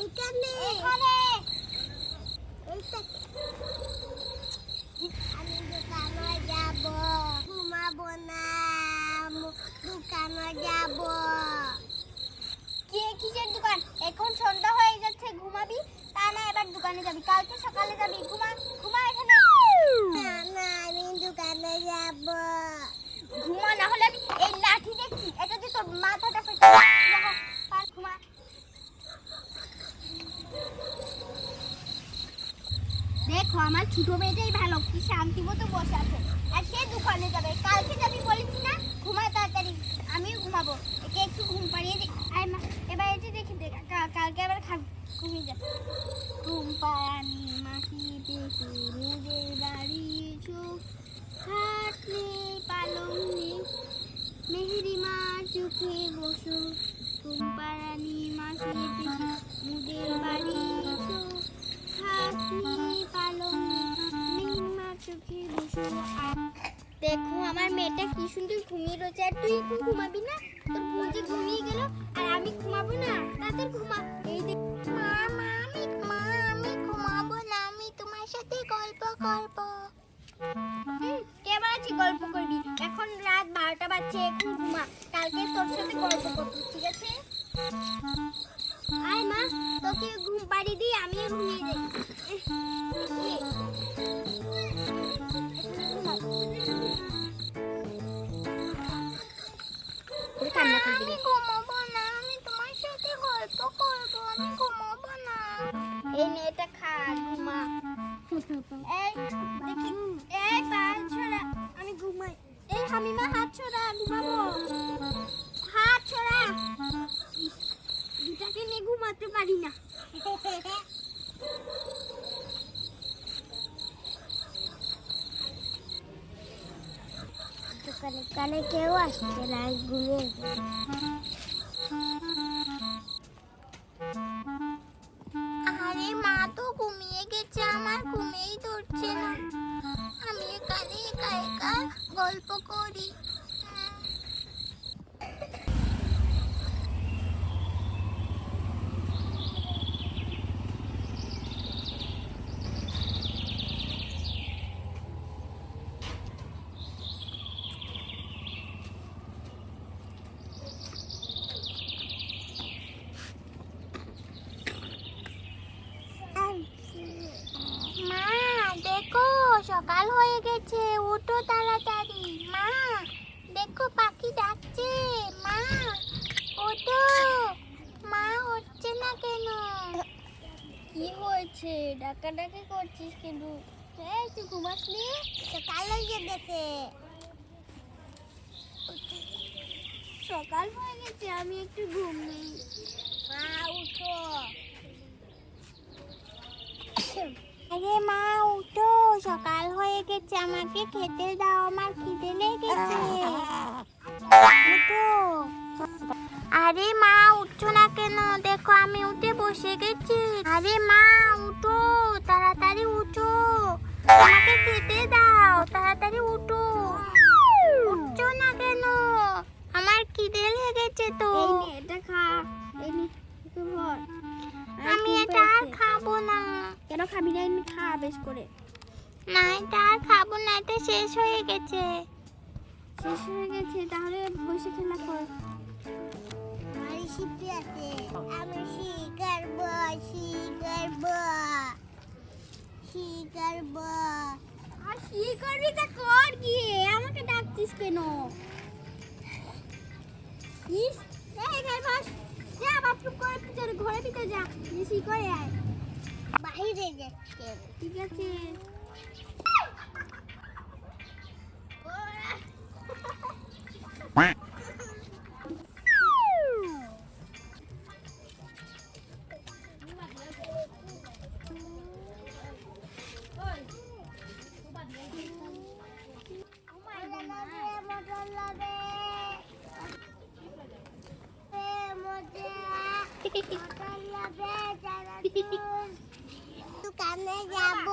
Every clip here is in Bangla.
এইখানে আমি দোকানে যাব, ঘুমাবো না, দোকানে যাব। কিসের দোকান? এখন সন্ধ্যা হয়ে যাচ্ছে, ঘুমাবি? তা না এবার দোকানে যাবি, কালকে সকালে যাবি। ঘুমা এখানে। না আমি দোকানে যাব। ঘুমা, না হলে আমি এই লাঠি দেখছি, এটা দিয়ে তোর মাথাটা ফেটে যাবে। ঘুমা। দেখো আমার ছোট মেয়েটাই ভালো, কি শান্তি মতো বসে আছে, আর সে দোকানে যাবে। কালকে যাবি বলেছি না? ঘুমা তাড়াতাড়ি, আমিও ঘুমাবো। একে একটু ঘুম পাড়িয়ে দিই। এবার এটা দেখে দেখ, কালকে আবার ঘুমিয়ে যাবে। ঘুম পাড়ানি মাসি পেশি মুদের বাড়ি খাটনি পালং নেই, মেহেরি মা চোখে বসো। ঘুম পাড়ানি মাসি পেশি মুদের বাড়ি দেখো আমার মেয়েটা কি সুন্দর ঘুমিয়ে রয়েছে, আর তুই এখন ঘুমাবি না? তোর বোন যে ঘুমিয়ে গেল, আর আমি ঘুমাবো না? তাদের ঘুমা। এই দেখ আমি ঘুমাবো না, আমি তোমার সাথে গল্প করব। কে বলেছে গল্প করবি? এখন রাত 12টা বাজছে, এখন ঘুমা, কালকে তোর সাথে গল্প করব, ঠিক আছে? আয় মা, তোকে ঘুম পাড়িয়ে দিই, আমিও ঘুমিয়ে যাই। আমি ঘুমাবো না, আমি তোমার সাথে গল্প করব, আমি ঘুমাবো না। এই নে এটা খা, ঘুমা। এই দেখি, এই পা ছড়া, আমি ঘুমাই। এই হামিমা হাত ছড়া, ঘুমাবো। হাত ছড়া, দুটাকে নিয়ে ঘুমাতে পারি না। দোকানে কেউ আসছে না, ঘুমিয়ে। আরে মা তো ঘুমিয়ে গেছে, আমার ঘুমিয়েই ধরছে না। আমি এখানে একা একা গল্প করি। মা দেখো সকাল হয়ে গেছে, উঠো তাড়াতাড়ি। মা দেখো পাখি ডাকছে, মা ওঠো। মা হচ্ছে না কেন? কি হয়েছে, ডাকাডাকি করছিস কেন? এই তুই ঘুমাসনি? সকাল হয়ে গেছে। সকাল হয়ে গেছে, আমি একটু ঘুম নেই। মা উঠো। আরে মা উঠো, সকাল হয়ে গেছে, আমাকে খেতে দাও, আমার খিদে লেগেছে। উঠো। আরে মা উঠছো না কেন? দেখো আমি উঠে বসে গেছি। আরে মা উঠো, তাড়াতাড়ি উঠো, আমাকে খেতে দাও, তাড়াতাড়ি উঠো। উঠছো না কেন? আমার খিদে লেগেছে তো। এই নে এটা খা, এই নে একটু ধর। আমি এটা আর খাবো না। কেন খাবি না? এমনি খা বেশ করে। না এটা আর খাবো না, এটা শেষ হয়ে গেছে। শেষ হয়ে গেছে, তাহলে বসে খেলা কর। আমার শিখতে আছে, আমি শিখবো। আর শিখবি তা কর গিয়ে, আমাকে ডাকছিস কেন? ইস, এই ঘরে বস, যা বাথরুম করে ভিতরে, ঘরে ভিতরে যা, বেশি করে আয়। বাইরে যাচ্ছে, ঠিক আছে। দোকানে যাব,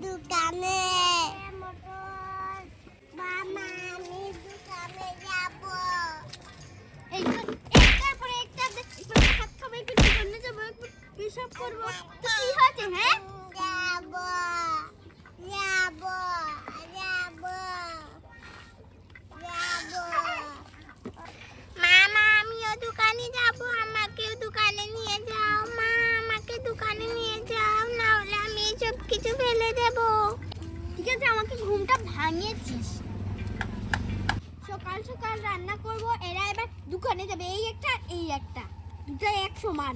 দোকানে। মামা আমি দোকানে যাব। এই একটার পরে একটা হাত খাবে, একটু দোকানে যাবো, করব তো কি হয়েছে হ্যাঁ মামা আমিও দোকানে যাব, আমাকেও দোকানে নিয়ে যাও। মা আমাকে দোকানে নিয়ে যাও, না হলে আমি সব কিছু ফেলে দেব। ঠিক আছে, আমাকে ঘুমটা ভাঙিয়েছিস। সকাল সকাল রান্না করব, এরা এবার দোকানে যাবে। এই একটা দুটো এক সমান।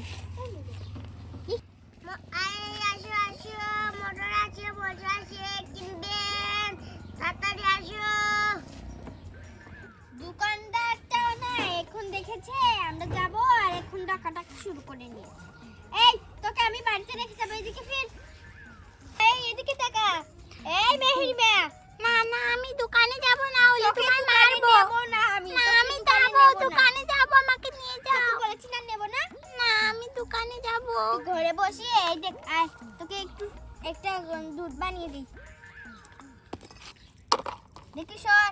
আসো আসো, মোটর আছে, মটর আছে, কিনবেন, তাড়াতাড়ি আসো। দোকানদারটাও না এখন দেখেছে আমরা যাব আর এখন ডাকাডাকি শুরু করে নিয়েছে। এই তোকে আমি বাড়িতে রেখে যাবো, এদিকে ফির। এই এদিকে তাকা। এই মেহের মেয়া, না না আমি দোকানে যাব, না হলে তোকে তোমায় দোকানে মারবো। নেবো না আমি। না তোকে আমি দোকানে যাব, নেবো না। দোকানে যাব, আমাকে নিয়ে যাও। তোকে বলেছি না নেব না। না আমি দোকানে যাব। তুই ঘরে বসে এই দেখ, আয় তোকে একটা দুধ বানিয়ে দিই। দেখি সর।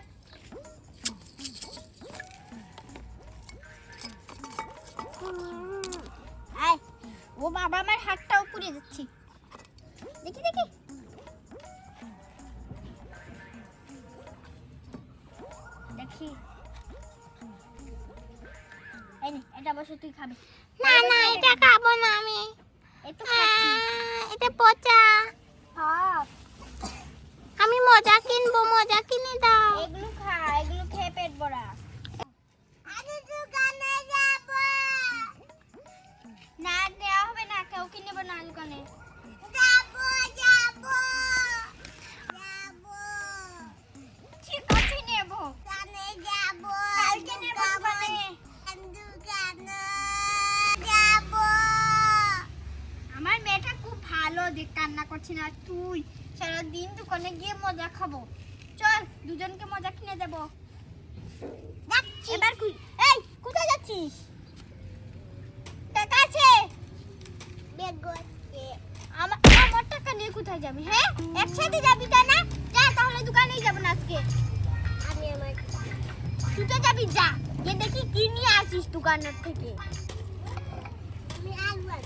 আয়, ও বাবা আমার হাতটাও পুড়ে যাচ্ছে। দেখি দেখি। দেখি এই নে, এটা বসে তুই খাবি। না না এটা খাবো না আমি। এই তো খাচ্ছিস। এটা পচা। হ্যাঁ, আমি মজা কিনবো, মজা কিনে দাও। এগুলো খা, এগুলো খেয়ে পেট ভরা। আমি দোকানে যাব। না দেওয়া হবে না, কেউ কিনে নেবো না দোকানে। যাব যাব যাব। ঠিক আছে নেবো। দোকানে যাব। কালকে নেবো দোকানে। দোকানে যাব। আমার মেয়েটা খুব ভালো, দেখ কান্না করছে না। তুই সারাদিন দোকানে গিয়ে মজা খাবো। চল দুজনকে মজা কিনে দেবো। যাচ্ছি। এবার এই কোথায় যাচ্ছিস? টাকা আছে? বেগোচ্ছে। আমার টাকা নিয়ে কোথায় যাবি? হ্যাঁ, একসাথে যাবি তা না? যা তাহলে দোকানেই যাবো না আজকে। আমি আমার তুই তো যাবি, যা গিয়ে দেখি কি নিয়ে আসিস দোকানের থেকে। আমি আসবো।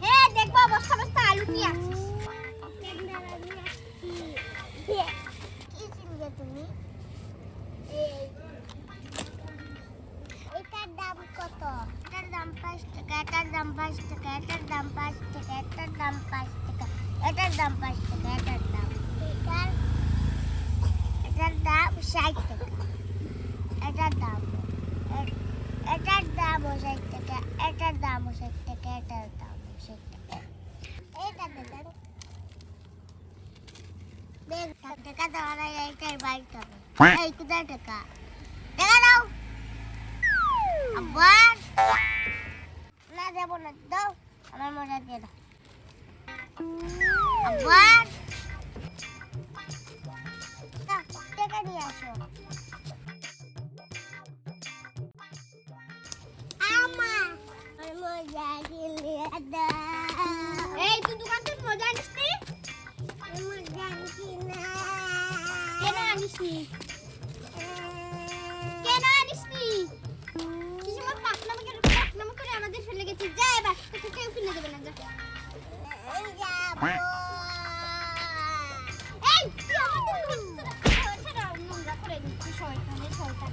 হ্যাঁ দেখবো বস্তা বস্তা আলু নিয়ে আসিস। কি কিনবে তুমি? এটার দাম কত? এটার দাম 5 টাকা, এটার দাম 5 টাকা, এটার দাম 5 টাকা, এটার দাম 5 টাকা, এটার দাম 5 টাকা, এটার দাম এটার দাম 60 টাকা, এটার দাম 60 টাকা, এটার দাম 60 টাকা, এটার দাম 60 টাকা। এটা দেন। দেখ টাকা দেওয়া নাই, এইটাই বাইক হবে। এই কোথায় টাকা? টাকা দাও। আবার না দেবো না, দাও আমার মজা দিয়ে দাও। আবার দাও, টাকা নিয়ে আসো। আমার মজা কিনে দাও। এই তুই দোকান থেকে মজা আনিস নি? মজা কিনা। কেন আনিস নি? কেন আনিস নি? কি সময় পাকনামি করে আমাদের ফেলে গেছিস। যা এবার, তোকে কেউ কিনে দেবে না, যা। যাব। এই তুই আমাদের ছেড়া নোংরা করে দিচ্ছিস। শয়তানের শয়তান।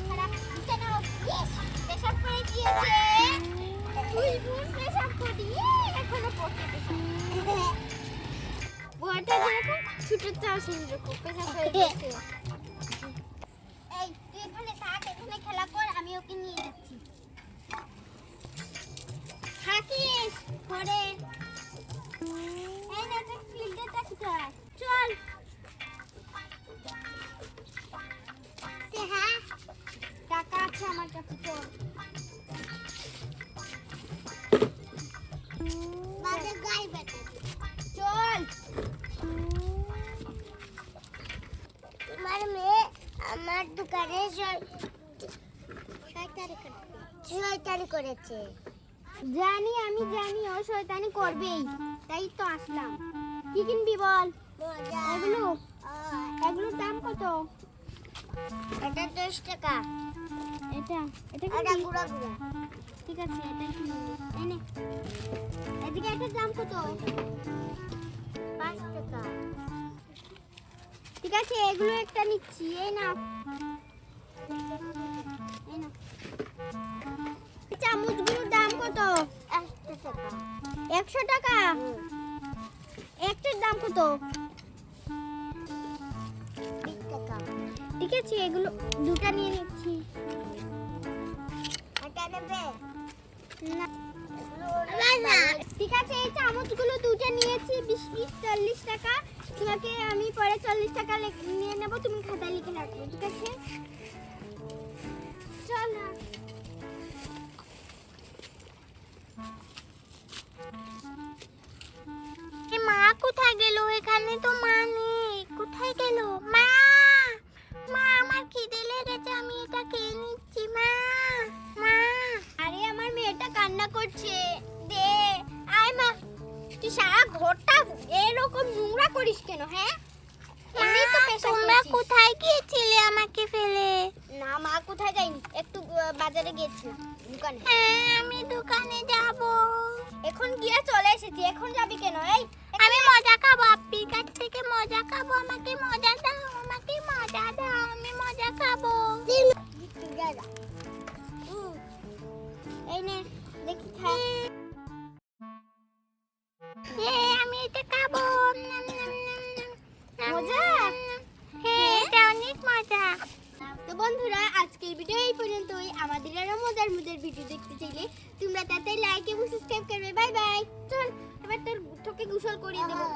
খারাপ কেন? ইস, পেশাব করে দিয়েছে। তুই বোন পেশাব করবি, এখনো পড়তে পেশাব। ওটা যেরকম ছোট চাও সেরকম পেশাব করে দিয়েছে। এই তুই এখানে থাক, এখানে খেলা কর, আমি ওকে নিয়ে যাচ্ছি। থাকিস ঘরে। এই না দেখ ফিল্ডেটা কোথায়? চল। হ্যাঁ টাকা আছে আমার কাছে, চল। বাজে গাই বেটা। চল। তোমার মেয়ে আমার দোকানে শয়তানি করেছে। জানি, আমি জানি ও শয়তানি করবেই, তাই তো আসলাম। কি কিনবি বল? মজা। এগুলোর দাম কত? এটা 10 টাকা। এটা এটা কিনবি? গুঁড়া গুঁড়া। ঠিক আছে, এটা কিনে নে। এই নে। এদিকে এটার দাম কত? 5 টাকা। ঠিক আছে, এগুলো একটা নিচ্ছি। এই নাও। এই নাও। চামচগুলোর দাম কত? 1 টাকা। 100 টাকা। একটার দাম কত? 20 টাকা। ঠিক আছে, এগুলো দুটো নিয়ে নিচ্ছি। এটা নেবে? না, না। ঠিক আছে, এই চামচগুলো দুটো নিয়েছি 20 40 টাকা। তোমাকে আমি পরে 40 টাকা নিয়ে নেব, তুমি খাতায় লিখে রাখবে, ঠিক আছে? চল না। মা কোথায় গেল? এখানে তো মা নেই। কোথায় গেল মা? মা, আমার খিদে লেগেছে, আমি এটা খেয়ে নিচ্ছি। মা, মা। আরে আমার মেয়েটা কান্না করছে, দে। আয় মা, তুই সারা ঘরটা এরকম নোংরা করিস কেন? হ্যাঁ, এমনি তো পেশাব তোমরা করছিস। কোথায় গিয়েছিলে আমাকে ফেলে? না, মা কোথায় যাইনি, একটু বাজারে গেছি, দোকানে। হ্যাঁ, আমি দোকানে যাব। এখন গিয়ে চলে এসেছি, এখন যাবি কেন? এই আমি মজা খাবো, আপ্পির কাছ থেকে মজা খাবো। আমাকে মজা দাও, আমাকে মজা দাও, আমি মজা খাবো। এই নে, দেখি খা। আমি এটা খাবো। নাম, নাম, নাম, নাম। মজা? হ্যাঁ, এটা অনেক মজা। তো বন্ধুরা, আজকের ভিডিও এই পর্যন্তই। আমাদের আরো মজার মজার ভিডিও দেখতে চাইলে তোমরা তাতে লাইক এবং সাবস্ক্রাইব করবে। Bye bye. চল, এবার তোর তোকে গোসল করিয়ে দেবো।